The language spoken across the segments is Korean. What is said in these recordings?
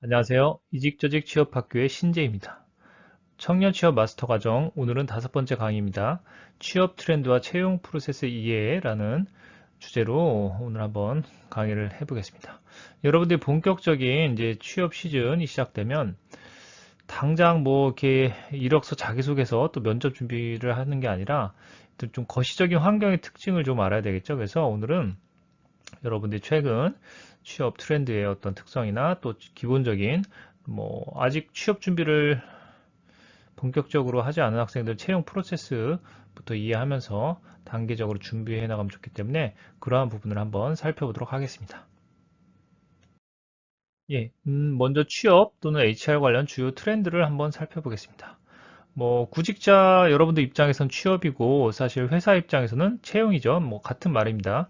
안녕하세요. 이직저직 취업학교의 신재입니다. 청년 취업 마스터 과정 오늘은 5번째 강의입니다. 취업 트렌드와 채용 프로세스 이해라는 주제로 오늘 한번 강의를 해보겠습니다. 여러분들이 본격적인 이제 취업 시즌이 시작되면 당장 뭐 이렇게 이력서 자기소개서 또 면접 준비를 하는 게 아니라 좀 거시적인 환경의 특징을 좀 알아야 되겠죠. 그래서 오늘은 여러분들이 최근 취업 트렌드의 어떤 특성이나 또 기본적인 뭐 아직 취업 준비를 본격적으로 하지 않은 학생들 채용 프로세스부터 이해하면서 단계적으로 준비해 나가면 좋기 때문에 그러한 부분을 한번 살펴보도록 하겠습니다. 예, 먼저 취업 또는 HR 관련 주요 트렌드를 한번 살펴보겠습니다. 뭐 구직자 여러분들 입장에선 취업이고 사실 회사 입장에서는 채용이죠. 뭐 같은 말입니다.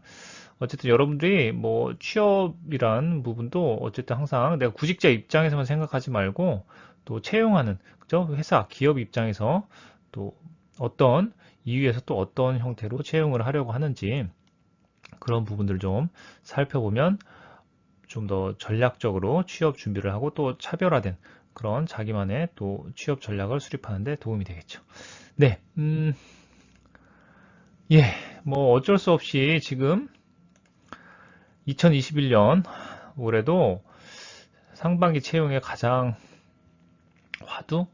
어쨌든 여러분들이 뭐 취업이란 부분도 어쨌든 항상 내가 구직자 입장에서만 생각하지 말고 또 채용하는 그죠? 회사, 기업 입장에서 또 어떤 이유에서 또 어떤 형태로 채용을 하려고 하는지 그런 부분들을 좀 살펴보면 좀 더 전략적으로 취업 준비를 하고 또 차별화된 그런 자기만의 또 취업 전략을 수립하는 데 도움이 되겠죠. 네, 예, 뭐 어쩔 수 없이 지금 2021년 올해도 상반기 채용의 가장 화두,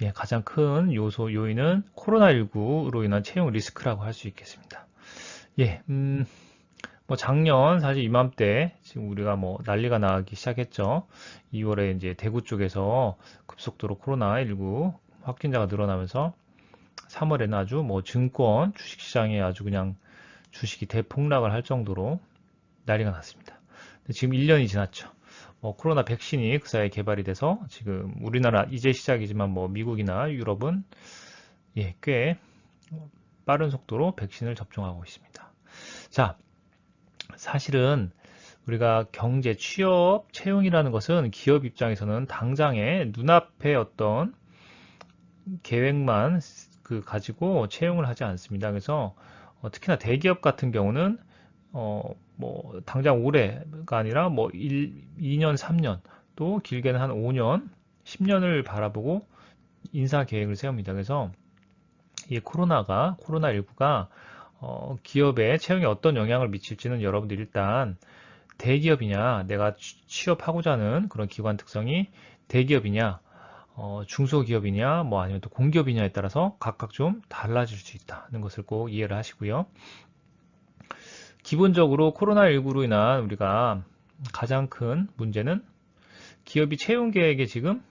예, 가장 큰 요인은 코로나19로 인한 채용 리스크라고 할 수 있겠습니다. 예, 뭐 작년 사실 이맘때 지금 우리가 뭐 난리가 나기 시작했죠. 2월에 이제 대구 쪽에서 급속도로 코로나19 확진자가 늘어나면서 3월에는 아주 뭐 증권, 주식시장에 아주 그냥 주식이 대폭락을 할 정도로 난리가 났습니다. 지금 1년이 지났죠. 코로나 백신이 그 사이에 개발이 돼서 지금 우리나라 이제 시작이지만 뭐 미국이나 유럽은 예, 꽤 빠른 속도로 백신을 접종하고 있습니다. 자, 사실은 우리가 경제, 취업, 채용이라는 것은 기업 입장에서는 당장의 눈앞의 어떤 계획만 가지고 채용을 하지 않습니다. 그래서 특히나 대기업 같은 경우는 뭐 당장 올해가 아니라 뭐 2년, 3년 또 길게는 한 5년, 10년을 바라보고 인사 계획을 세웁니다. 그래서 이 코로나19가 기업의 채용에 어떤 영향을 미칠지는 여러분들 일단 대기업이냐, 내가 취업하고자 하는 그런 기관 특성이 대기업이냐, 중소기업이냐, 뭐 아니면 또 공기업이냐에 따라서 각각 좀 달라질 수 있다는 것을 꼭 이해를 하시고요. 기본적으로 코로나19로 인한 우리가 가장 큰 문제는 기업이 채용 계획에 지금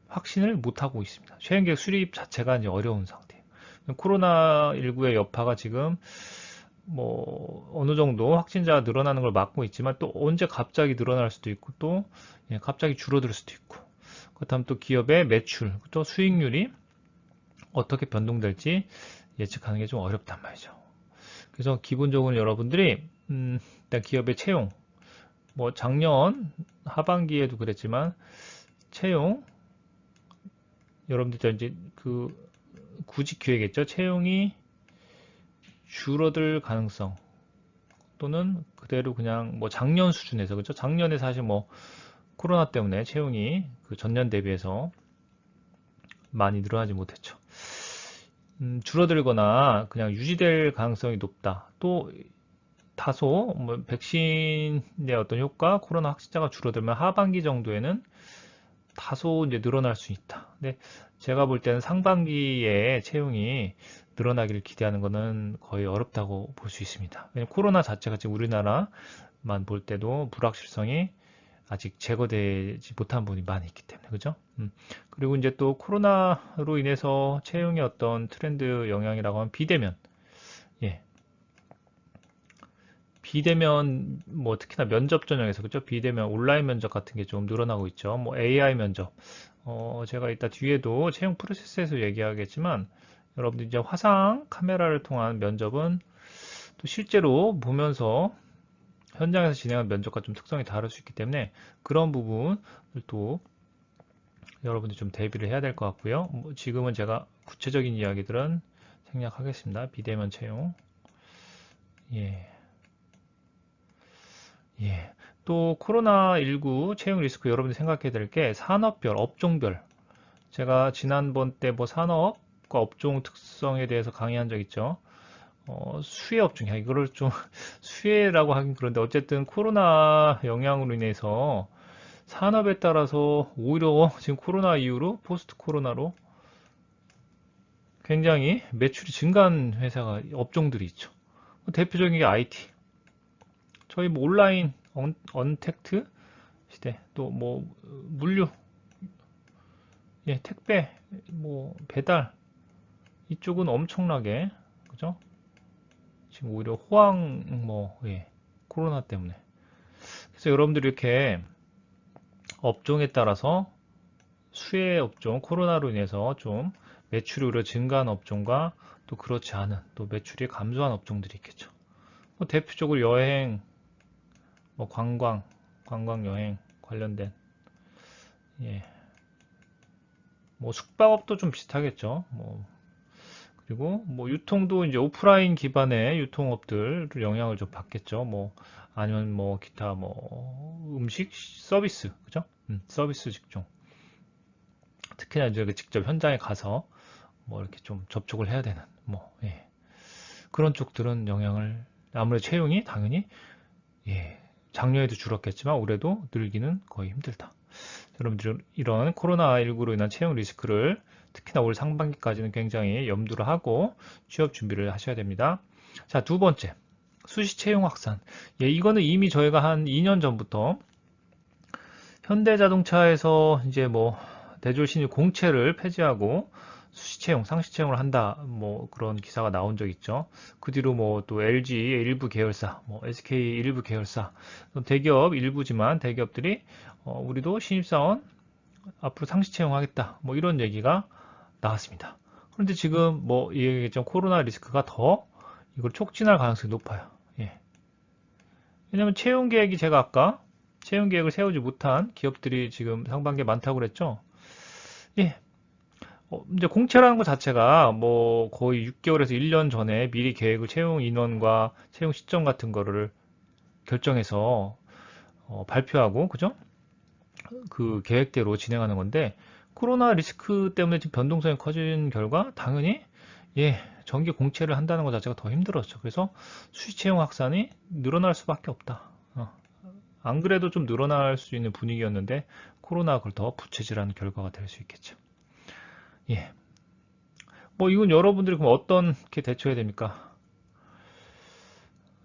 확신을 못하고 있습니다. 채용 계획 수립 자체가 이제 어려운 상태예요. 코로나19의 여파가 지금 뭐 어느 정도 확진자가 늘어나는 걸 막고 있지만 또 언제 갑자기 늘어날 수도 있고 또 갑자기 줄어들 수도 있고 그렇다면 또 기업의 매출 또 수익률이 어떻게 변동될지 예측하는 게 좀 어렵단 말이죠. 그래서 기본적으로 여러분들이 일단 기업의 채용 뭐 작년 하반기에도 그랬지만 채용 여러분들 이제 그 구직 기회겠죠. 채용이 줄어들 가능성 또는 그대로 그냥 뭐 작년 수준에서 그렇죠. 작년에 사실 뭐 코로나 때문에 채용이 그 전년 대비해서 많이 늘어나지 못했죠. 줄어들거나 그냥 유지될 가능성이 높다. 또 다소 뭐 백신의 어떤 효과, 코로나 확진자가 줄어들면 하반기 정도에는 다소 이제 늘어날 수 있다. 근데 제가 볼 때는 상반기에 채용이 늘어나기를 기대하는 것은 거의 어렵다고 볼 수 있습니다. 왜냐면 코로나 자체가 지금 우리나라만 볼 때도 불확실성이 아직 제거되지 못한 부분이 많이 있기 때문에 그죠? 그리고 이제 또 코로나로 인해서 채용의 어떤 트렌드 영향이라고 하면 비대면 예, 비대면 뭐 특히나 면접 전형에서 그죠? 비대면 온라인 면접 같은 게 좀 늘어나고 있죠. 뭐 AI 면접 제가 이따 뒤에도 채용 프로세스에서 얘기하겠지만 여러분들 이제 화상 카메라를 통한 면접은 또 실제로 보면서 현장에서 진행한 면접과 좀 특성이 다를 수 있기 때문에 그런 부분을 또 여러분들이 좀 대비를 해야 될 것 같고요. 뭐 지금은 제가 구체적인 이야기들은 생략하겠습니다. 비대면 채용. 예. 예. 또 코로나19 채용 리스크 여러분들이 생각해야 될 게 산업별, 업종별. 제가 지난번 때 뭐 산업과 업종 특성에 대해서 강의한 적 있죠. 수혜 업종이야. 이거를 좀 수혜라고 하긴 그런데 어쨌든 코로나 영향으로 인해서 산업에 따라서 오히려 지금 코로나 이후로 포스트 코로나로 굉장히 매출이 증가한 회사가 업종들이 있죠. 대표적인 게 IT. 저희 뭐 온라인 언택트 시대 또 뭐 물류, 예, 택배, 뭐 배달 이쪽은 엄청나게 그죠? 지금 오히려 호황 뭐 예, 코로나 때문에. 그래서 여러분들이 이렇게 업종에 따라서 수혜 업종, 코로나로 인해서 좀 매출이 오히려 증가한 업종과 또 그렇지 않은 또 매출이 감소한 업종들이 있겠죠. 뭐 대표적으로 여행, 뭐 관광 여행 관련된 예, 뭐 숙박업도 좀 비슷하겠죠. 뭐 그리고 뭐 유통도 이제 오프라인 기반의 유통업들 영향을 좀 받겠죠. 뭐 아니면 뭐 기타 뭐 음식 서비스 그죠? 서비스 직종 특히나 이제 그 직접 현장에 가서 뭐 이렇게 좀 접촉을 해야 되는 뭐 예. 그런 쪽들은 영향을 아무래도 채용이 당연히 예. 작년에도 줄었겠지만 올해도 늘기는 거의 힘들다. 여러분들 이런 코로나19로 인한 채용 리스크를 특히나 올 상반기까지는 굉장히 염두를 하고 취업 준비를 하셔야 됩니다. 자, 두 번째. 수시 채용 확산. 예, 이거는 이미 저희가 한 2년 전부터 현대자동차에서 이제 뭐 대졸 신입 공채를 폐지하고 수시 채용, 상시 채용을 한다. 뭐 그런 기사가 나온 적 있죠. 그 뒤로 뭐 또 LG 일부 계열사, 뭐 SK 일부 계열사, 대기업 일부지만 대기업들이 우리도 신입사원 앞으로 상시 채용하겠다. 뭐 이런 얘기가 나왔습니다. 그런데 지금 뭐 얘기했죠. 코로나 리스크가 더 이걸 촉진할 가능성이 높아요. 예. 왜냐면 채용 계획이 제가 아까 채용 계획을 세우지 못한 기업들이 지금 상반기에 많다고 그랬죠. 예. 이제 공채라는 것 자체가 뭐 거의 6개월에서 1년 전에 미리 계획을 채용 인원과 채용 시점 같은 거를 결정해서 발표하고 그죠? 그 계획대로 진행하는 건데 코로나 리스크 때문에 지금 변동성이 커진 결과 당연히 예, 정기 공채를 한다는 것 자체가 더 힘들었죠. 그래서 수시 채용 확산이 늘어날 수밖에 없다. 안 그래도 좀 늘어날 수 있는 분위기였는데 코로나가 그걸 더 부채질하는 결과가 될 수 있겠죠. 예. 뭐 이건 여러분들이 그럼 어떻게 대처해야 됩니까?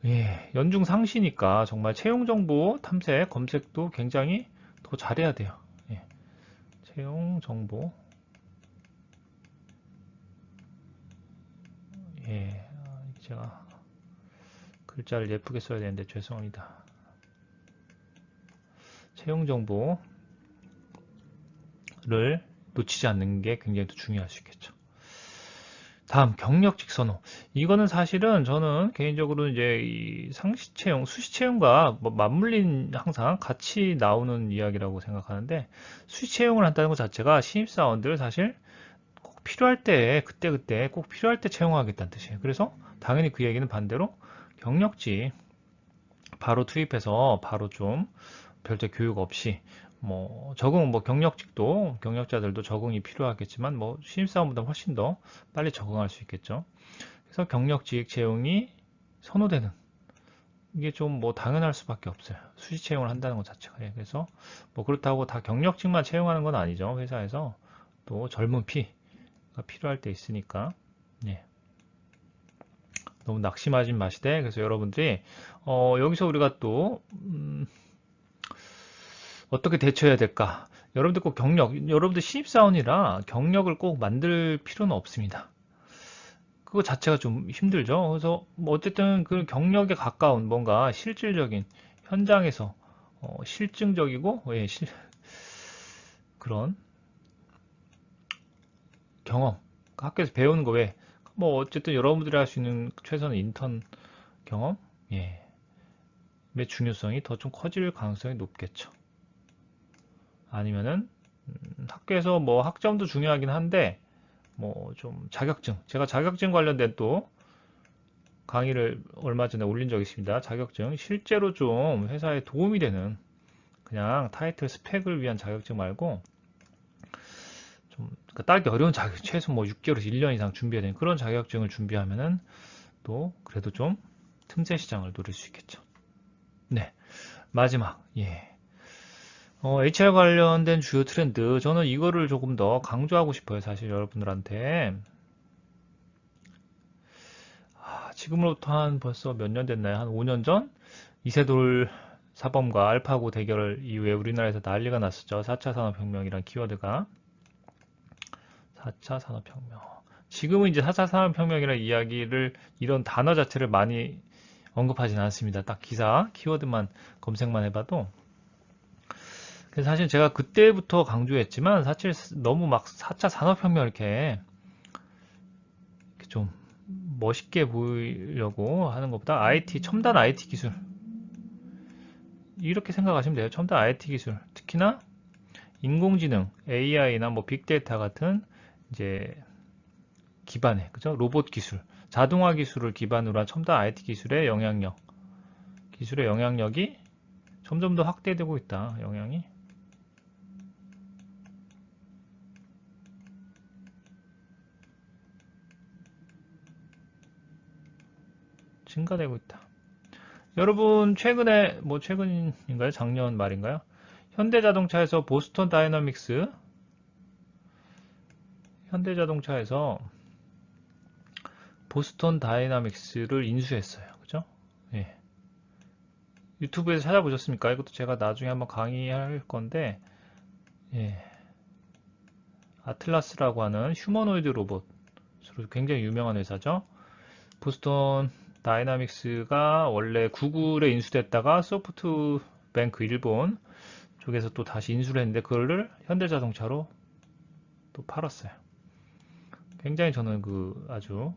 예, 연중 상시니까 정말 채용 정보 탐색 검색도 굉장히 더 잘해야 돼요. 예, 채용 정보 예, 제가 글자를 예쁘게 써야 되는데 죄송합니다. 채용 정보를 놓치지 않는 게 굉장히 더 중요할 수 있겠죠. 다음 경력직 선호. 이거는 사실은 저는 개인적으로 이제 이 상시 채용, 수시 채용과 뭐 맞물린 항상 같이 나오는 이야기라고 생각하는데 수시 채용을 한다는 것 자체가 신입사원들 사실 꼭 필요할 때 그때 꼭 필요할 때 채용하겠다는 뜻이에요. 그래서 당연히 그 얘기는 반대로 경력직 바로 투입해서 바로 좀 별도 교육 없이 뭐 적응 뭐 경력직도 경력자들도 적응이 필요하겠지만 뭐 신입사원보다 훨씬 더 빨리 적응할 수 있겠죠. 그래서 경력직 채용이 선호되는 이게 좀 뭐 당연할 수밖에 없어요. 수시 채용을 한다는 것 자체가. 예, 그래서 뭐 그렇다고 다 경력직만 채용하는 건 아니죠. 회사에서 또 젊은 피가 필요할 때 있으니까. 예. 너무 낙심하진 마시되 그래서 여러분들이 여기서 우리가 또 어떻게 대처해야 될까? 여러분들 꼭 여러분들 신입사원이라 경력을 꼭 만들 필요는 없습니다. 그거 자체가 좀 힘들죠. 그래서 뭐 어쨌든 그 경력에 가까운 뭔가 실질적인 현장에서 실증적이고 그런 경험 학교에서 배우는 거 외에 뭐 어쨌든 여러분들이 할 수 있는 최소한 인턴 경험 의 중요성이 더 좀 커질 가능성이 높겠죠. 아니면은 학교에서 뭐 학점도 중요하긴 한데 뭐 좀 자격증 제가 자격증 관련된 또 강의를 얼마 전에 올린 적이 있습니다. 자격증. 실제로 좀 회사에 도움이 되는 그냥 타이틀 스펙을 위한 자격증 말고 좀 그러니까 따기 어려운 자격증, 최소 뭐 6개월에서 1년 이상 준비해야 되는 그런 자격증을 준비하면은 또 그래도 좀 틈새 시장을 노릴 수 있겠죠. 네. 마지막. 예. HR 관련된 주요 트렌드. 저는 이거를 조금 더 강조하고 싶어요. 사실 여러분들한테. 지금으로부터 한 벌써 몇 년 됐나요? 한 5년 전? 이세돌 사범과 알파고 대결 이후에 우리나라에서 난리가 났었죠. 4차 산업혁명이란 키워드가. 4차 산업혁명. 지금은 이제 4차 산업혁명이라는 이야기를, 이런 단어 자체를 많이 언급하진 않습니다. 딱 기사, 키워드만 검색만 해봐도. 그래서 사실 제가 그때부터 강조했지만, 사실 너무 막 4차 산업혁명 이렇게 좀 멋있게 보이려고 하는 것보다 IT, 첨단 IT 기술. 이렇게 생각하시면 돼요. 첨단 IT 기술. 특히나 인공지능, AI나 뭐 빅데이터 같은 이제 기반의, 그죠? 로봇 기술, 자동화 기술을 기반으로 한 첨단 IT 기술의 영향력, 기술의 영향력이 점점 더 확대되고 있다. 영향이. 증가되고 있다. 여러분 최근에 뭐 최근인가요? 작년 말인가요? 현대자동차에서 보스턴 다이너믹스 현대자동차에서 보스턴 다이나믹스를 인수했어요. 그죠? 예. 유튜브에서 찾아보셨습니까? 이것도 제가 나중에 한번 강의할 건데, 예. 아틀라스라고 하는 휴머노이드 로봇으로 굉장히 유명한 회사죠. 보스턴 다이나믹스가 원래 구글에 인수됐다가 소프트뱅크 일본 쪽에서 또 다시 인수를 했는데 그거를 현대자동차로 또 팔았어요. 굉장히 저는 아주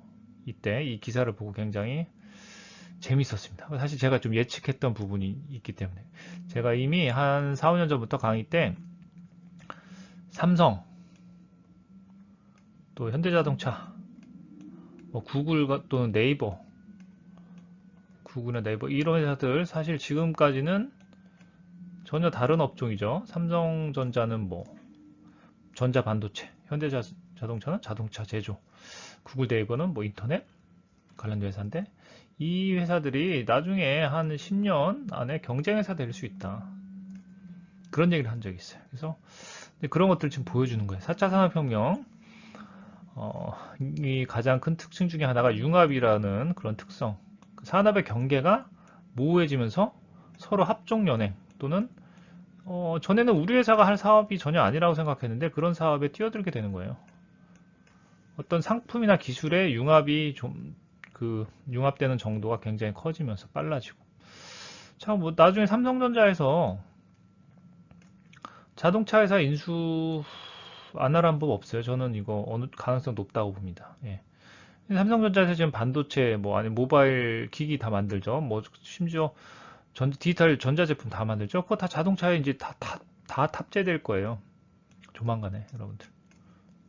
이때 이 기사를 보고 굉장히 재밌었습니다. 사실 제가 좀 예측했던 부분이 있기 때문에 제가 이미 한 4, 5년 전부터 강의 때 삼성, 또 현대자동차, 뭐 구글 또는 네이버, 구글이나 네이버 이런 회사들 사실 지금까지는 전혀 다른 업종이죠. 삼성전자는 뭐 전자반도체, 현대자동차는 자동차 제조, 구글 네이버는 뭐 인터넷 관련 회사인데 이 회사들이 나중에 한 10년 안에 경쟁회사 될 수 있다. 그런 얘기를 한 적이 있어요. 그래서 그런 것들을 지금 보여주는 거예요. 4차 산업혁명 이 가장 큰 특징 중에 하나가 융합이라는 그런 특성. 산업의 경계가 모호해지면서 서로 합종 연행 또는 전에는 우리 회사가 할 사업이 전혀 아니라고 생각했는데 그런 사업에 뛰어들게 되는 거예요. 어떤 상품이나 기술의 융합이 좀 융합되는 정도가 굉장히 커지면서 빨라지고. 자, 뭐 나중에 삼성전자에서 자동차 회사 인수 안 하라는 법 없어요. 저는 이거 어느 가능성 높다고 봅니다. 예. 삼성전자에서 지금 반도체 뭐 아니 모바일 기기 다 만들죠. 뭐 심지어 디지털 전자제품 다 만들죠. 그거 다 자동차에 이제 다 탑재될 거예요. 조만간에 여러분들.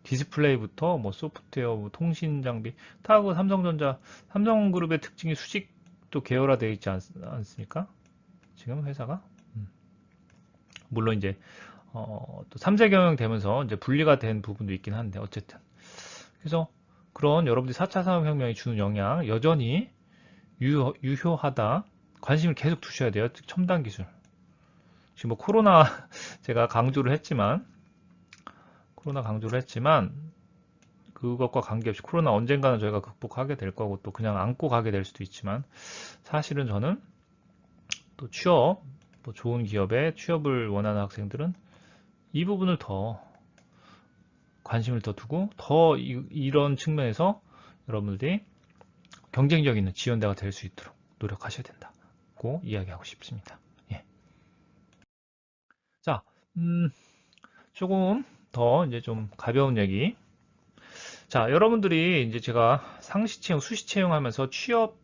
디스플레이부터 뭐 소프트웨어, 뭐 통신 장비 다 그 삼성그룹의 특징이 수직도 계열화되어 있지 않습니까? 지금 회사가 물론 이제 또 3세 경영 되면서 이제 분리가 된 부분도 있긴 한데 어쨌든 그래서 그런 여러분들이 4차 산업혁명이 주는 영향 여전히 유효하다. 관심을 계속 두셔야 돼요. 첨단 기술. 지금 뭐 코로나 제가 강조를 했지만 그것과 관계없이 코로나 언젠가는 저희가 극복하게 될 거고 또 그냥 안고 가게 될 수도 있지만 사실은 저는 또 취업, 뭐 좋은 기업에 취업을 원하는 학생들은 이 부분을 더 관심을 더 두고 더 이런 측면에서 여러분들이 경쟁력 있는 지원대가 될 수 있도록 노력하셔야 된다고 이야기하고 싶습니다. 예. 자, 조금 더 이제 좀 가벼운 얘기. 자, 여러분들이 이제 제가 상시 채용, 수시 채용하면서 취업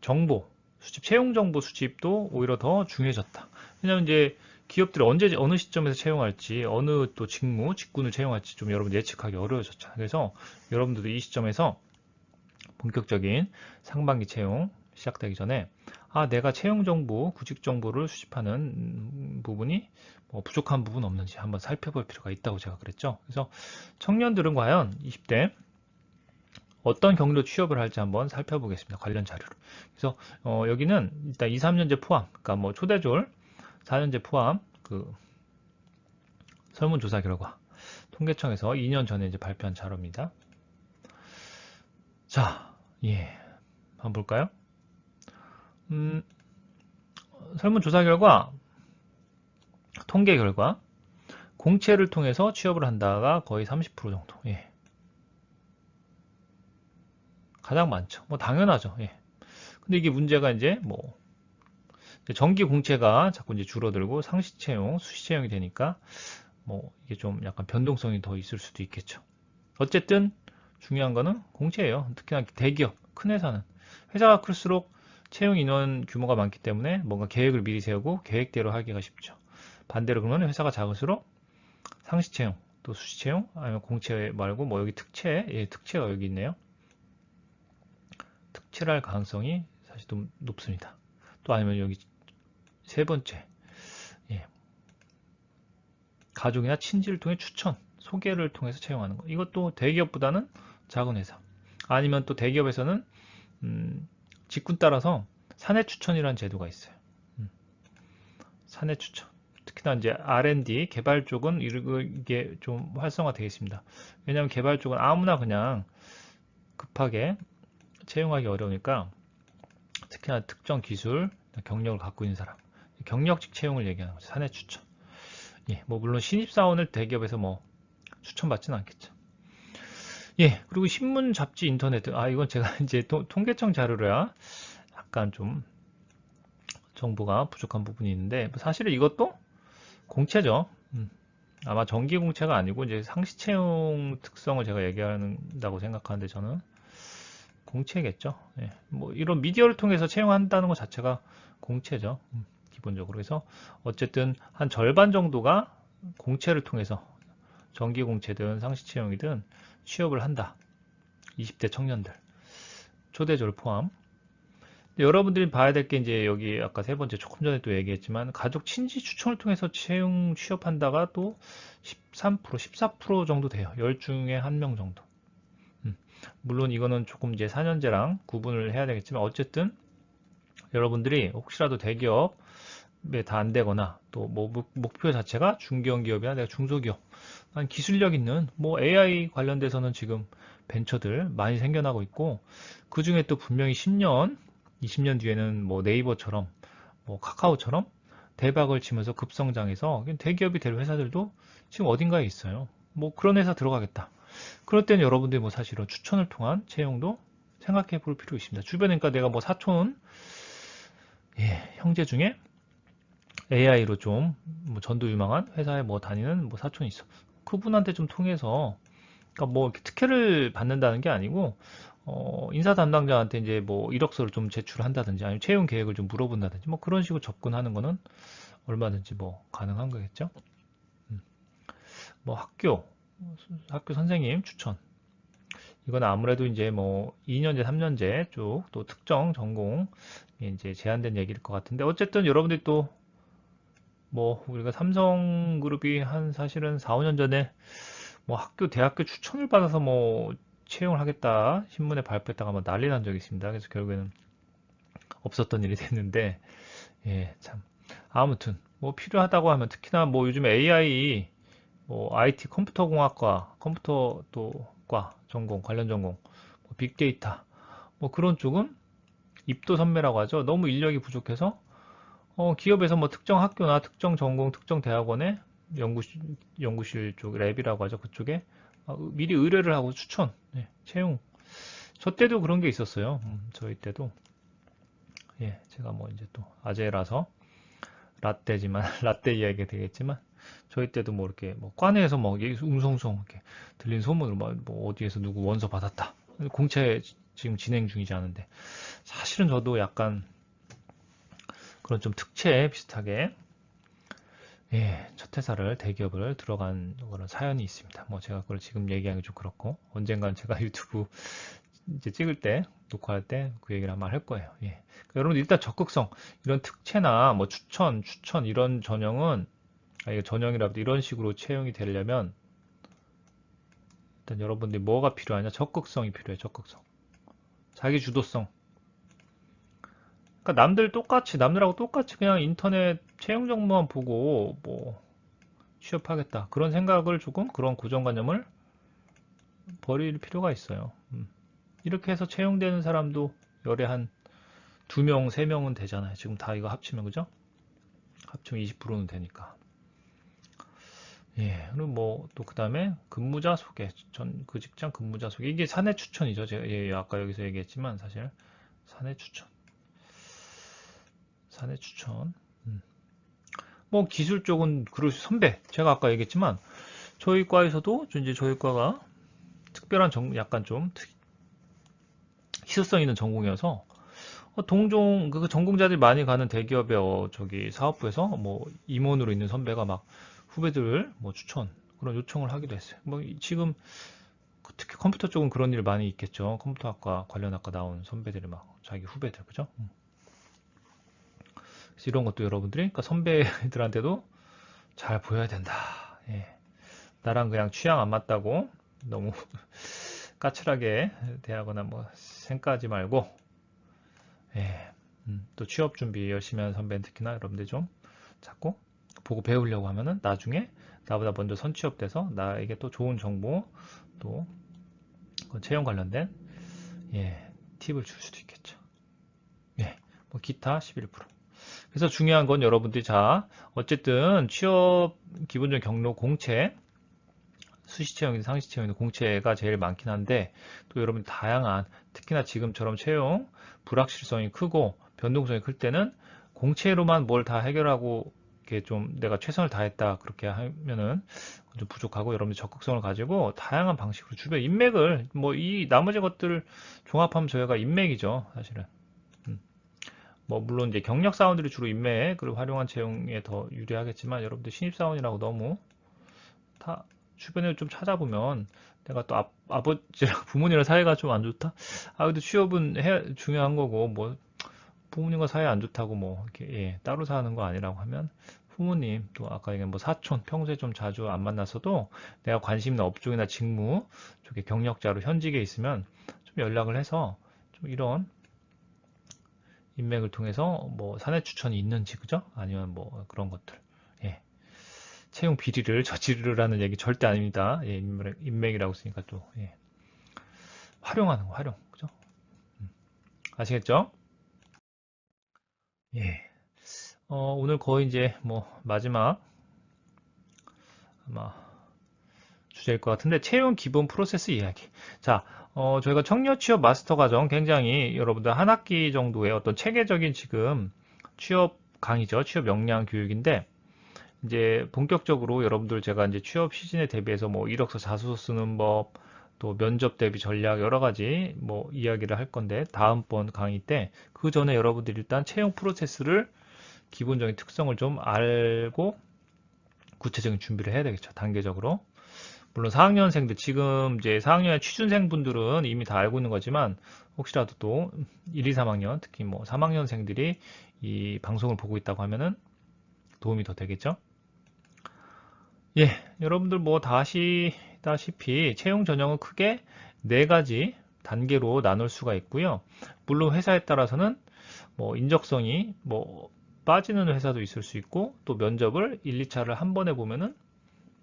정보, 채용 정보 수집도 오히려 더 중요해졌다. 왜냐면 이제 기업들이 어느 시점에서 채용할지, 어느 또 직군을 채용할지 좀 여러분 예측하기 어려워졌죠. 그래서 여러분들도 이 시점에서 본격적인 상반기 채용 시작되기 전에 내가 채용 정보, 구직 정보를 수집하는 부분이 뭐 부족한 부분 없는지 한번 살펴볼 필요가 있다고 제가 그랬죠. 그래서 청년들은 과연 20대 어떤 경로 취업을 할지 한번 살펴보겠습니다. 관련 자료를. 그래서 여기는 일단 2, 3년제 포함, 그러니까 뭐 초대졸, 4년제 포함 그 설문조사 결과 통계청에서 2년 전에 이제 발표한 자료입니다. 자, 한번 볼까요? 설문조사 결과, 통계 결과, 공채를 통해서 취업을 한다가 거의 30% 정도. 가장 많죠. 뭐 당연하죠. 근데 이게 문제가 이제 뭐 정기 공채가 자꾸 이제 줄어들고 상시 채용, 수시 채용이 되니까 뭐 이게 좀 약간 변동성이 더 있을 수도 있겠죠. 어쨌든 중요한 거는 공채예요. 특히나 대기업, 큰 회사가 클수록 채용 인원 규모가 많기 때문에 뭔가 계획을 미리 세우고 계획대로 하기가 쉽죠. 반대로 그러면 회사가 작을수록 상시 채용, 또 수시 채용, 아니면 공채 말고 뭐 여기 특채가 여기 있네요. 특채를 할 가능성이 사실 좀 높습니다. 또 아니면 여기 세 번째, 가족이나 친지를 통해 추천, 소개를 통해서 채용하는 거. 이것도 대기업보다는 작은 회사. 아니면 또 대기업에서는 직군 따라서 사내 추천이라는 제도가 있어요. 사내 추천. 특히나 이제 R&D 개발 쪽은 이게 좀 활성화되어 있습니다. 왜냐하면 개발 쪽은 아무나 그냥 급하게 채용하기 어려우니까 특히나 특정 기술, 경력을 갖고 있는 사람, 경력직 채용을 얘기하는 거죠. 사내 추천. 뭐 물론 신입사원을 대기업에서 뭐 추천받지는 않겠죠. 그리고 신문, 잡지, 인터넷. 이건 제가 이제 통계청 자료라 약간 좀 정보가 부족한 부분이 있는데 사실은 이것도 공채죠. 아마 정기 공채가 아니고 이제 상시 채용 특성을 제가 얘기한다고 생각하는데 저는 공채겠죠. 뭐 이런 미디어를 통해서 채용한다는 것 자체가 공채죠. 기본적으로. 그래서 어쨌든 한 절반 정도가 공채를 통해서 정기 공채든 상시 채용이든 취업을 한다. 20대 청년들. 초대졸 포함. 여러분들이 봐야 될 게 이제 여기 아까 세 번째 조금 전에 또 얘기했지만 가족 친지 추천을 통해서 채용 취업한다가 또 13%, 14% 정도 돼요. 10 중에 1명 정도. 물론 이거는 조금 이제 4년제랑 구분을 해야 되겠지만 어쨌든 여러분들이 혹시라도 대기업에 다 안 되거나 또 뭐 목표 자체가 중견 기업이나 내가 중소기업 한 기술력 있는 뭐 AI 관련돼서는 지금 벤처들 많이 생겨나고 있고 그 중에 또 분명히 10년, 20년 뒤에는 뭐 네이버처럼 뭐 카카오처럼 대박을 치면서 급성장해서 대기업이 될 회사들도 지금 어딘가에 있어요. 뭐 그런 회사 들어가겠다. 그럴 때는 여러분들이 뭐 사실은 추천을 통한 채용도 생각해 볼 필요 있습니다. 주변에 그러니까 내가 뭐 사촌 형제 중에 AI로 좀뭐 전도 유망한 회사에 뭐 다니는 뭐 사촌이 있어. 그분한테 좀 통해서 그러니까 뭐 이렇게 특혜를 받는다는 게 아니고 인사 담당자한테 이제 뭐 이력서를 좀 제출한다든지 아니면 채용 계획을 좀 물어본다든지 뭐 그런 식으로 접근하는 거는 얼마든지 뭐 가능한 거겠죠. 뭐 학교 선생님 추천. 이건 아무래도 이제 뭐 2년제, 3년제 쪽 또 특정 전공 이제 제한된 얘기일 것 같은데 어쨌든 여러분들이 또 뭐 우리가 삼성그룹이 한 사실은 4, 5년 전에 뭐 대학교 추천을 받아서 뭐 채용을 하겠다 신문에 발표했다가 뭐 난리 난 적이 있습니다. 그래서 결국에는 없었던 일이 됐는데 참 아무튼 뭐 필요하다고 하면 특히나 뭐 요즘 AI 뭐 IT 컴퓨터 또과 전공 관련 전공 뭐 빅데이터 뭐 그런 쪽은 입도 선매라고 하죠. 너무 인력이 부족해서 기업에서 뭐 특정 학교나 특정 전공 특정 대학원에 연구실 쪽 랩이라고 하죠. 그쪽에 미리 의뢰를 하고 추천 채용 저 때도 그런 게 있었어요. 저희 때도 제가 뭐 이제 또 아재라서 라떼지만 라떼 이야기가 되겠지만 저희 때도 뭐 이렇게 뭐 과내에서 뭐 웅성웅성 이렇게 들린 소문으로 뭐 어디에서 누구 원서 받았다. 공채 지금 진행 중이지 않은데 사실은 저도 약간 그런 좀 특채 비슷하게 첫 회사를 대기업을 들어간 그런 사연이 있습니다. 뭐 제가 그걸 지금 얘기하기 좀 그렇고 언젠간 제가 유튜브 이제 찍을 때, 녹화할 때 그 얘기를 아마 할 거예요. 예. 여러분 일단 적극성, 이런 특채나 뭐 추천 이런 전형은, 이게 전형이라도 이런 식으로 채용이 되려면 일단 여러분들이 뭐가 필요하냐? 적극성이 필요해요. 적극성. 자기 주도성. 그러니까 남들하고 똑같이 그냥 인터넷 채용 정보만 보고 뭐 취업하겠다. 그런 생각을 조금, 그런 고정관념을 버릴 필요가 있어요. 이렇게 해서 채용되는 사람도 열에 한 2명, 3명은 되잖아요. 지금 다 이거 합치면, 그죠? 합치면 20%는 되니까. 예, 그리고 뭐, 또 그 다음에 근무자 소개, 그 직장 근무자 소개. 이게 사내 추천이죠. 제가 아까 여기서 얘기했지만, 사실. 사내 추천. 사내 추천. 뭐, 기술 쪽은, 그리고 선배. 제가 아까 얘기했지만, 저희 과에서도, 이제 저희 과가 특별한 약간 좀 희소성 있는 전공이어서, 동종, 그 전공자들이 많이 가는 대기업의 저기 사업부에서 뭐 임원으로 있는 선배가 막 후배들 뭐 추천 그런 요청을 하기도 했어요. 뭐 지금 특히 컴퓨터 쪽은 그런 일 많이 있겠죠. 컴퓨터학과 관련 학과 나온 선배들이 막 자기 후배들, 그죠? 그래서 이런 것도 여러분들이, 그러니까 선배들한테도 잘 보여야 된다. 예. 나랑 그냥 취향 안 맞다고 너무 까칠하게 대하거나 뭐 생각하지 말고, 예. 또 취업 준비 열심히 하는 선배는 특히나 여러분들 좀 자꾸 보고 배우려고 하면은 나중에 나보다 먼저 선취업돼서 나에게 또 좋은 정보, 또 채용 관련된 팁을 줄 수도 있겠죠. 뭐 기타 11%. 그래서 중요한 건 여러분들이, 자, 어쨌든 취업 기본적인 경로 공채, 수시채용이든 상시채용이든 공채가 제일 많긴 한데, 또 여러분 다양한, 특히나 지금처럼 채용 불확실성이 크고 변동성이 클 때는 공채로만 뭘 다 해결하고 이렇게 좀 내가 최선을 다했다 그렇게 하면은 좀 부족하고, 여러분들 적극성을 가지고 다양한 방식으로 주변 인맥을, 뭐 이 나머지 것들을 종합하면 저희가 인맥이죠, 사실은. 뭐 물론 이제 경력 사원들이 주로 인맥을 활용한 채용에 더 유리하겠지만, 여러분들 신입 사원이라고 너무 다 주변에 좀 찾아보면, 내가 또 아버지랑 부모님이랑 사이가 좀 안 좋다? 근데 취업은 중요한 거고, 뭐 부모님과 사이 안 좋다고 뭐 이렇게 따로 사는 거 아니라고 하면, 부모님, 또 아까 얘기한 뭐 사촌, 평소에 좀 자주 안 만났어도 내가 관심 있는 업종이나 직무 쪽에 경력자로 현직에 있으면 좀 연락을 해서 좀 이런 인맥을 통해서 뭐 사내 추천이 있는지, 그죠? 아니면 뭐 그런 것들. 예. 채용 비리를 저지르라는 얘기 절대 아닙니다. 예, 인맥이라고 쓰니까 또, 예. 활용하는 거, 활용. 그죠? 아시겠죠? 예. 오늘 거의 이제 뭐 마지막 아마 주제일 것 같은데, 채용 기본 프로세스 이야기. 자, 저희가 청년 취업 마스터 과정, 굉장히 여러분들 한 학기 정도의 어떤 체계적인 지금 취업 강의죠. 취업 역량 교육인데, 이제 본격적으로 여러분들 제가 이제 취업 시즌에 대비해서 뭐 이력서 자소서 쓰는 법, 또 면접 대비 전략 여러 가지 뭐 이야기를 할 건데, 다음번 강의 때 그 전에 여러분들이 일단 채용 프로세스를 기본적인 특성을 좀 알고 구체적인 준비를 해야 되겠죠. 단계적으로. 물론 4학년생들, 지금 이제 4학년의 취준생분들은 이미 다 알고 있는 거지만, 혹시라도 또 1, 2, 3학년, 특히 뭐 3학년생들이 이 방송을 보고 있다고 하면은 도움이 더 되겠죠. 예, 여러분들 뭐 다 아시다시피 채용 전형은 크게 4가지 단계로 나눌 수가 있고요. 물론 회사에 따라서는 뭐 인적성이 뭐 빠지는 회사도 있을 수 있고, 또 면접을 1, 2차를 한 번에 보면은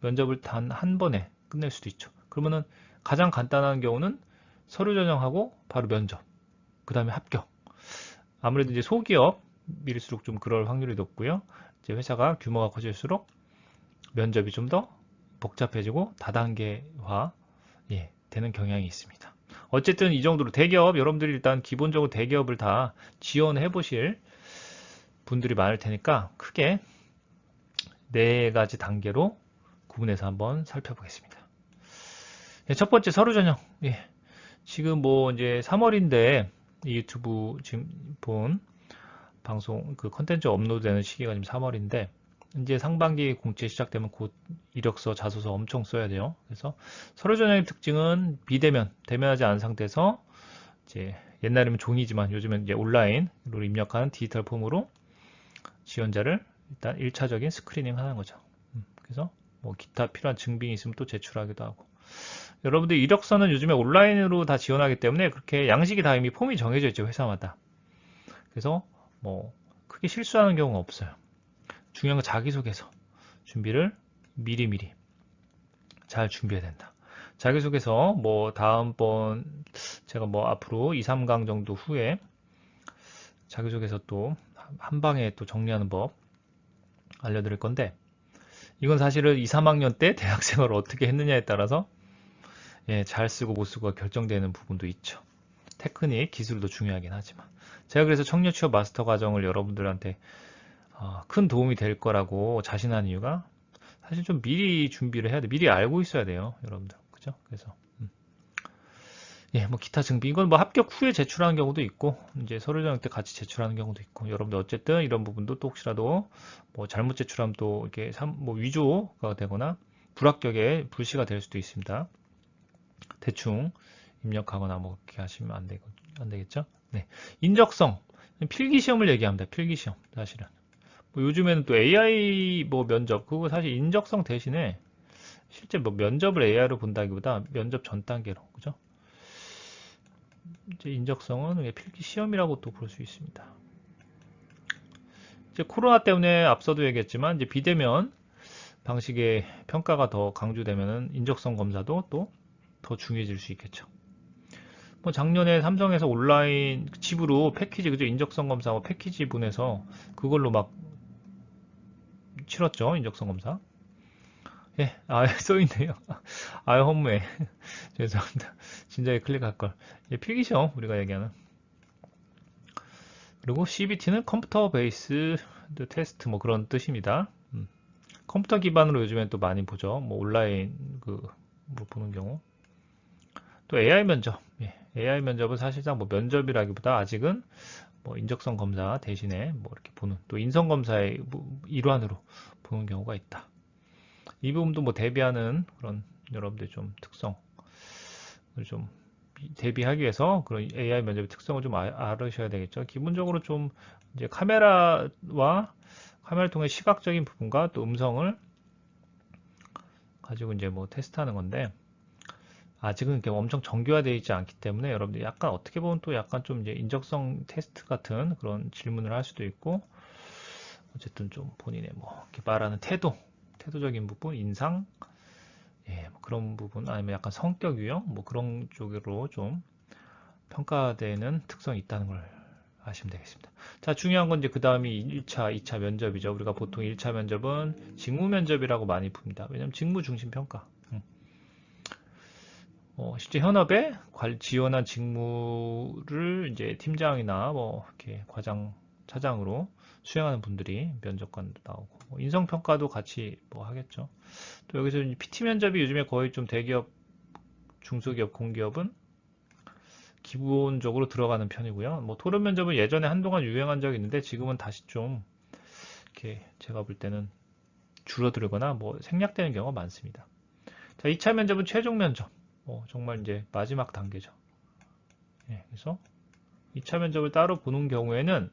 면접을 단 한 번에 끝낼 수도 있죠. 그러면은 가장 간단한 경우는 서류 전형하고 바로 면접, 그 다음에 합격. 아무래도 이제 소기업일수록 좀 그럴 확률이 높고요. 이제 회사가 규모가 커질수록 면접이 좀 더 복잡해지고 다단계화 되는 경향이 있습니다. 어쨌든 이 정도로 대기업, 여러분들이 일단 기본적으로 대기업을 다 지원해 보실 분들이 많을 테니까 크게 4가지 단계로 구분해서 한번 살펴보겠습니다. 첫 번째, 서류 전형. 지금 뭐 이제 3월인데 이 유튜브 지금 본 방송 그 컨텐츠 업로드되는 시기가 지금 3월인데, 이제 상반기 공채 시작되면 곧 이력서, 자소서 엄청 써야 돼요. 그래서 서류 전형의 특징은 비대면, 대면하지 않은 상태에서 이제 옛날에는 종이지만 요즘은 이제 온라인으로 입력한 디지털 폼으로 지원자를 일단 1차적인 스크리닝 하는 거죠. 그래서 뭐 기타 필요한 증빙이 있으면 또 제출하기도 하고. 여러분들 이력서는 요즘에 온라인으로 다 지원하기 때문에 그렇게 양식이 다 이미 폼이 정해져 있죠, 회사마다. 그래서 뭐 크게 실수하는 경우가 없어요. 중요한 건 자기소개서 준비를 미리미리 잘 준비해야 된다. 자기소개서 뭐 다음번 제가 뭐 앞으로 2, 3강 정도 후에 자기소개서 또 한 방에 또 정리하는 법 알려드릴 건데, 이건 사실은 2, 3학년 때 대학생활을 어떻게 했느냐에 따라서 잘 쓰고 못 쓰고가 결정되는 부분도 있죠. 테크닉, 기술도 중요하긴 하지만. 제가 그래서 청년 취업 마스터 과정을 여러분들한테 큰 도움이 될 거라고 자신한 이유가, 사실 좀 미리 준비를 해야 돼. 미리 알고 있어야 돼요, 여러분들. 그죠? 그래서 뭐 기타 증빙, 이건 뭐 합격 후에 제출하는 경우도 있고, 이제 서류 전형 때 같이 제출하는 경우도 있고, 여러분들 어쨌든 이런 부분도 또 혹시라도 뭐 잘못 제출하면 또 이렇게 뭐 위조가 되거나 불합격에 불씨가 될 수도 있습니다. 대충 입력하거나 뭐 그렇게 하시면 안 되겠죠? 네. 인적성. 필기 시험을 얘기합니다. 필기 시험. 사실은. 뭐 요즘에는 또 AI 뭐 면접, 그거 사실 인적성 대신에 실제 뭐 면접을 AI로 본다기보다 면접 전 단계로, 그죠? 이제 인적성은 필기 시험이라고 또 볼 수 있습니다. 이제 코로나 때문에 앞서도 얘기했지만 이제 비대면 방식의 평가가 더 강조되면은 인적성 검사도 또 더 중요해질 수 있겠죠. 뭐 작년에 삼성에서 온라인 칩으로 패키지, 그죠? 인적성 검사하고 패키지 보내서 그걸로 막 치렀죠. 인적성 검사. 예, 써있네요. 허무해. 죄송합니다. 진작에 클릭할 걸. 필기시험 우리가 얘기하는. 그리고 CBT는 컴퓨터 베이스 테스트 뭐 그런 뜻입니다. 컴퓨터 기반으로 요즘엔 또 많이 보죠. 뭐 온라인 뭐 보는 경우. 또 AI 면접. AI 면접은 사실상 뭐 면접이라기보다 아직은 뭐 인적성 검사 대신에 뭐 이렇게 보는, 또 인성 검사의 일환으로 보는 경우가 있다. 이 부분도 뭐 대비하는 그런 여러분들 좀 특성을 좀 대비하기 위해서 그런 AI 면접의 특성을 좀 알으셔야 되겠죠. 기본적으로 좀 이제 카메라를 통해 시각적인 부분과 또 음성을 가지고 이제 뭐 테스트하는 건데, 아직은 이렇게 엄청 정교화되어 있지 않기 때문에 여러분들 약간 어떻게 보면 또 약간 좀 이제 인적성 테스트 같은 그런 질문을 할 수도 있고, 어쨌든 좀 본인의 뭐 이렇게 말하는 태도적인 부분, 인상, 뭐 그런 부분, 아니면 약간 성격 유형, 뭐 그런 쪽으로 좀 평가되는 특성이 있다는 걸 아시면 되겠습니다. 자, 중요한 건 이제 그 다음이 1차, 2차 면접이죠. 우리가 보통 1차 면접은 직무 면접이라고 많이 붑니다. 왜냐면 직무 중심 평가. 실제 현업에 지원한 직무를 이제 팀장이나 뭐 이렇게 과장, 차장으로 수행하는 분들이 면접관도 나오고, 뭐 인성평가도 같이 뭐 하겠죠. 또 여기서 PT 면접이 요즘에 거의 좀 대기업, 중소기업, 공기업은 기본적으로 들어가는 편이고요. 뭐 토론 면접은 예전에 한동안 유행한 적이 있는데 지금은 다시 좀 이렇게 제가 볼 때는 줄어들거나 뭐 생략되는 경우가 많습니다. 자, 2차 면접은 최종 면접. 정말 이제 마지막 단계죠. 그래서 2차 면접을 따로 보는 경우에는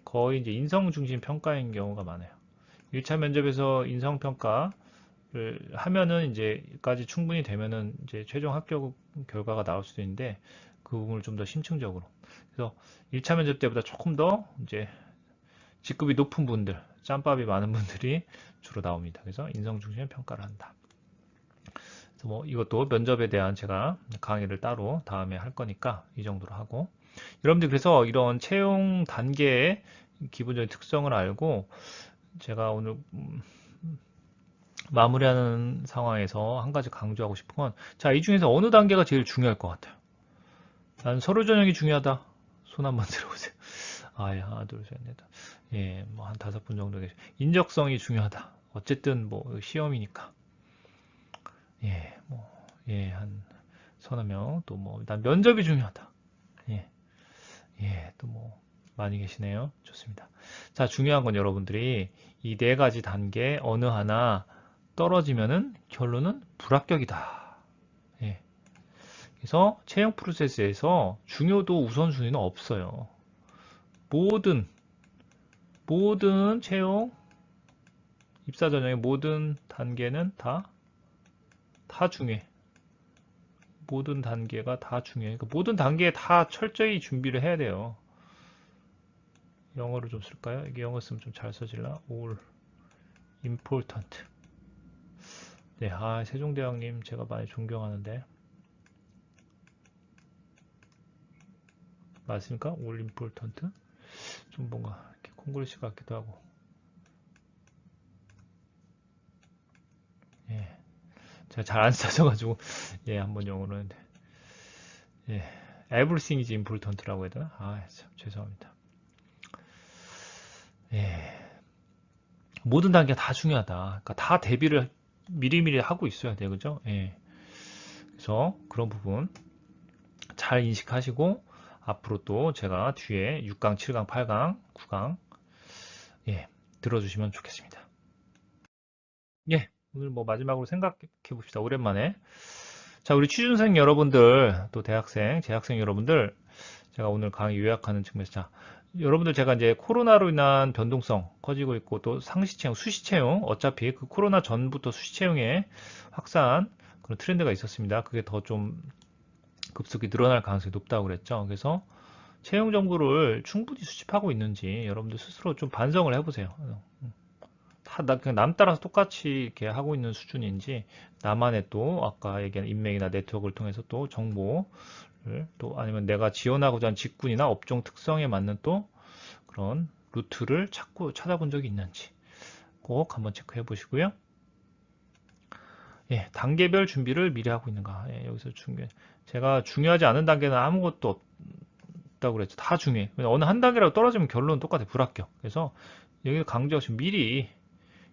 거의 이제 인성 중심 평가인 경우가 많아요. 1차 면접에서 인성 평가를 하면은 이제까지 충분히 되면은 이제 최종 합격 결과가 나올 수도 있는데, 그 부분을 좀 더 심층적으로. 그래서 1차 면접 때보다 조금 더 이제 직급이 높은 분들, 짬밥이 많은 분들이 주로 나옵니다. 그래서 인성 중심의 평가를 한다. 그래서 뭐 이것도 면접에 대한 제가 강의를 따로 다음에 할 거니까 이 정도로 하고, 여러분들 그래서 이런 채용 단계의 기본적인 특성을 알고, 제가 오늘 마무리하는 상황에서 한 가지 강조하고 싶은 건, 자, 이 중에서 어느 단계가 제일 중요할 것 같아요? 난 서류 전형이 중요하다. 손 한번 들어보세요. 하나, 둘, 셋, 넷. 뭐 한 5분 정도 계세요. 인적성이 중요하다. 어쨌든 뭐 시험이니까. 한 서너 명. 또 뭐, 난 면접이 중요하다. 또 뭐, 많이 계시네요. 좋습니다. 자, 중요한 건 여러분들이 이 4가지 단계 어느 하나 떨어지면은 결론은 불합격이다. 그래서 채용 프로세스에서 중요도 우선순위는 없어요. 모든 채용 입사 전형의 모든 단계는 다 중요해. 모든 단계가 다 중요해. 그러니까 모든 단계에 다 철저히 준비를 해야 돼요. 영어로 좀 쓸까요? 이게 영어 쓰면 좀 잘 써질라? All important. 네, 세종대왕님 제가 많이 존경하는데 맞습니까? All important? 좀 뭔가 이렇게 콩글리시 같기도 하고. 예, 제가 잘 안 써져가지고 예, 한번 영어로 했는데 예, everything is important라고 해야 되나? 참 죄송합니다. 예, 모든 단계가 다 중요하다. 그러니까 다 대비를 미리미리 하고 있어야 돼요, 그죠? 예. 그래서 그런 부분 잘 인식하시고 앞으로 또 제가 뒤에 6강, 7강, 8강, 9강 예, 들어주시면 좋겠습니다. 예, 오늘 뭐 마지막으로 생각해 봅시다. 오랜만에. 자, 우리 취준생 여러분들, 또 대학생, 재학생 여러분들, 제가 오늘 강의 요약하는 측면에서, 자, 여러분들 제가 이제 코로나로 인한 변동성 커지고 있고, 또 상시채용, 수시채용, 어차피 그 코로나 전부터 수시채용의 확산, 그런 트렌드가 있었습니다. 그게 더 좀 급속히 늘어날 가능성이 높다고 그랬죠. 그래서 채용 정보를 충분히 수집하고 있는지 여러분들 스스로 좀 반성을 해보세요. 그냥 남 따라서 똑같이 이렇게 하고 있는 수준인지 나만의 또 아까 얘기한 인맥이나 네트워크를 통해서 또 정보를 또 아니면 내가 지원하고자 하는 직군이나 업종 특성에 맞는 또 그런 루트를 찾아본 적이 있는지 꼭 한번 체크해 보시고요. 예, 단계별 준비를 미리 하고 있는가. 예, 여기서 제가 중요하지 않은 단계는 아무것도 없다고 그랬죠. 다 중요해. 어느 한 단계라도 떨어지면 결론은 똑같아. 불합격. 그래서 여기 강조하시면 미리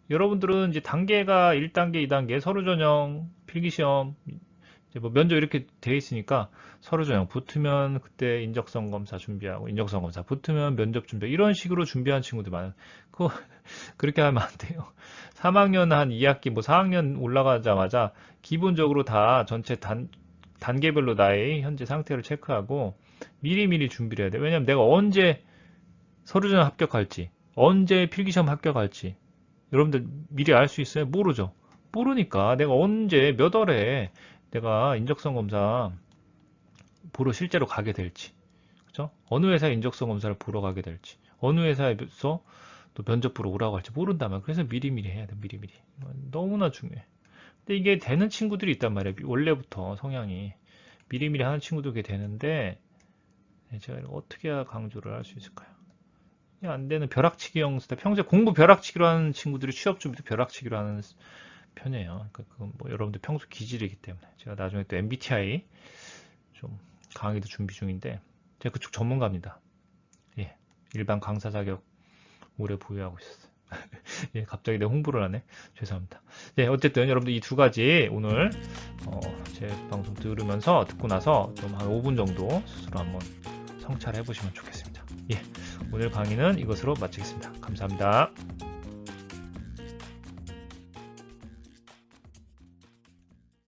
여러분들은 이제 단계가 1단계, 2단계, 서류전형, 필기시험, 이제 뭐 면접 이렇게 돼 있으니까 서류전형 붙으면 그때 인적성 검사 준비하고 인적성 검사 붙으면 면접 준비 이런 식으로 준비한 친구들 많아요. 그렇게 하면 안 돼요. 3학년 한 2학기 뭐 4학년 올라가자마자 기본적으로 다 전체 단계별로 나의 현재 상태를 체크하고 미리미리 준비를 해야 돼. 왜냐면 내가 언제 서류전형 합격할지, 언제 필기시험 합격할지 여러분들 미리 알 수 있어요? 모르죠. 모르니까 내가 언제 몇 월에 내가 인적성 검사 보러 실제로 가게 될지, 그죠? 어느 회사에 인적성 검사를 보러 가게 될지, 어느 회사에서 또 면접 보러 오라고 할지 모른다면 그래서 미리미리 해야 돼. 미리미리. 너무나 중요해. 근데 이게 되는 친구들이 있단 말이에요. 원래부터 성향이 미리미리 하는 친구들이 되는데 제가 어떻게 해야 강조를 할 수 있을까요? 안 되는 벼락치기 형태 평소에 공부 벼락치기로 하는 친구들이 취업 준비도 벼락치기로 하는 편이에요. 그러니까 그건 뭐 여러분들 평소 기질이기 때문에 제가 나중에 또 MBTI 좀 강의도 준비 중인데 제가 그쪽 전문가입니다. 예, 일반 강사 자격 오래 보유하고 있었어요. 예, 갑자기 내 홍보를 하네. 죄송합니다. 네, 어쨌든 여러분들 이 두 가지 오늘 제 방송 듣고 나서 좀 한 5분 정도 스스로 한번 성찰해 보시면 좋겠습니다. 예, 오늘 강의는 이것으로 마치겠습니다. 감사합니다.